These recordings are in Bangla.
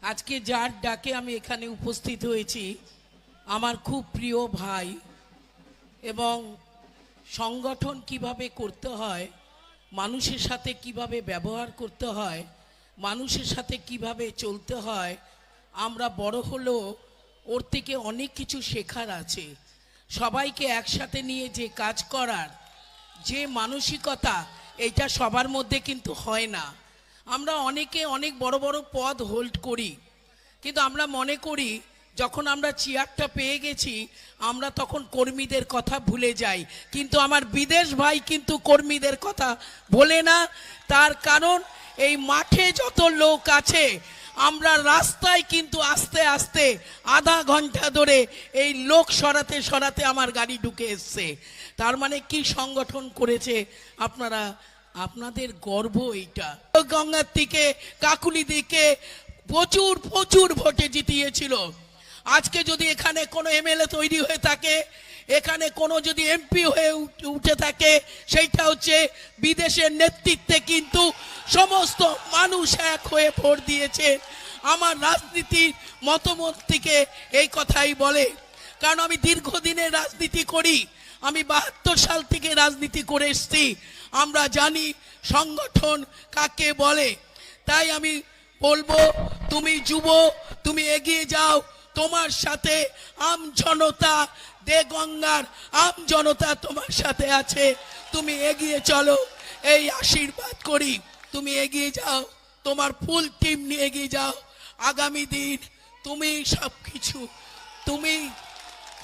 আজকে যার ডাকে আমি এখানে উপস্থিত হয়েছি আমার খুব প্রিয় ভাই, এবং সংগঠন কিভাবে করতে হয়, মানুষের সাথে কিভাবে ব্যবহার করতে হয়, মানুষের সাথে কিভাবে চলতে হয়, আমরা বড় হলেও ওর থেকে অনেক কিছু শেখার আছে। সবাইকে একসাথে নিয়ে যে কাজ করার যে মানসিকতা, এটা সবার মধ্যে কিন্তু হয় না। আমরা অনেকে অনেক বড় বড় পদ হোল্ড করি, কিন্তু আমরা মনে করি যখন আমরা চেয়ারটা পেয়ে গেছি আমরা তখন কর্মীদের কথা ভুলে যাই। কিন্তু আমার বিদেশ ভাই কিন্তু কর্মীদের কথা ভোলে না। তার কারণ এই মাঠে যত লোক আছে, আমরা রাস্তায় কিন্তু আস্তে আস্তে আধা ঘন্টা ধরে এই লোক সরাতে সরাতে আমার গাড়ি ঢুকে এসছে। তার মানে কি সংগঠন করেছে আপনারা, আপনাদের গর্ব এইটা। গঙ্গার দিকে কাকুলি দিকে প্রচুর প্রচুর ভোটে জিতিয়েছিল। আজকে যদি এখানে কোনো এমএলএ তৈরি হয়ে থাকে, এখানে কোনো যদি এমপি হয়ে উঠে থাকে, সেইটা হচ্ছে বিদেশের নেতৃত্বে কিন্তু সমস্ত মানুষ এক হয়ে ভোট দিয়েছে। আমার রাজনীতির মতামত থেকে এই কথাই বলে, কারণ আমি দীর্ঘদিনের রাজনীতি করি। আমি 72 সাল থেকে রাজনীতি করে এসেছি। আমরা জানি সংগঠন কাকে বলে। তাই আমি বলবো, তুমি যুব, তুমি এগিয়ে যাও। তোমার সাথে আম জনতা, দেগঙ্গার আম জনতা তোমার সাথে আছে। তুমি এগিয়ে চলো, এই আশীর্বাদ করি। তুমি এগিয়ে যাও, তোমার ফুল টিম নিয়ে এগিয়ে যাও। আগামী দিন তুমি সবকিছু,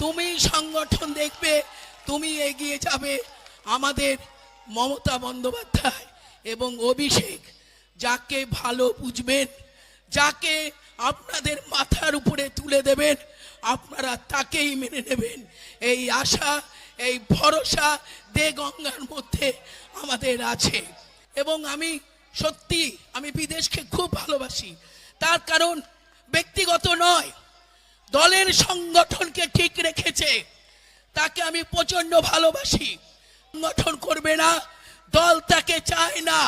তুমি সংগঠন দেখবে, তুমি এগিয়ে যাবে। আমাদের মমতা বন্দ্যোপাধ্যায় এবং অভিষেক যাকে ভালো বুঝবেন, যাকে আপনাদের মাথার উপরে তুলে দেবেন, আপনারা তাকেই মেনে নেবেন। এই আশা, এই ভরসা দেগঙ্গার মধ্যে আমাদের আছে। এবং আমি সত্যি আমি বিদেশকে খুব ভালোবাসি। তার কারণ ব্যক্তিগত নয়, দলের সংগঠনকে ঠিক রেখেছে, তাকে আমি প্রচন্ড ভালোবাসি। সংগঠন করবে না, দল তাকে চায় না।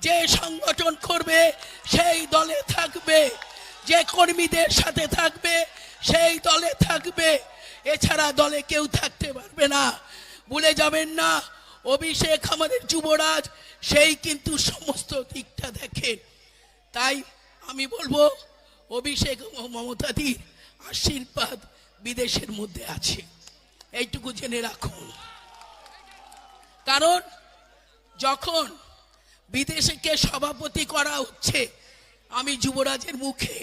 যে সংগঠন করবে সেই দলে থাকবে, যে কর্মীদের সাথে থাকবে সেই দলে থাকবে, এছাড়া দলে কেউ থাকতে পারবে না। ভুলে যাবেন না, অভিষেক আমাদের যুবরাজ, সেই কিন্তু সমস্ত দিকটা দেখে। তাই আমি বলবো, অভিষেক ও মমতাদির আশীর্বাদ বিদেশের মধ্যে আছে, এইটুকু জেনে রাখুন। কারণ যখন বিদেশকে সভাপতি করা হচ্ছে, আমি যুবরাজের মুখে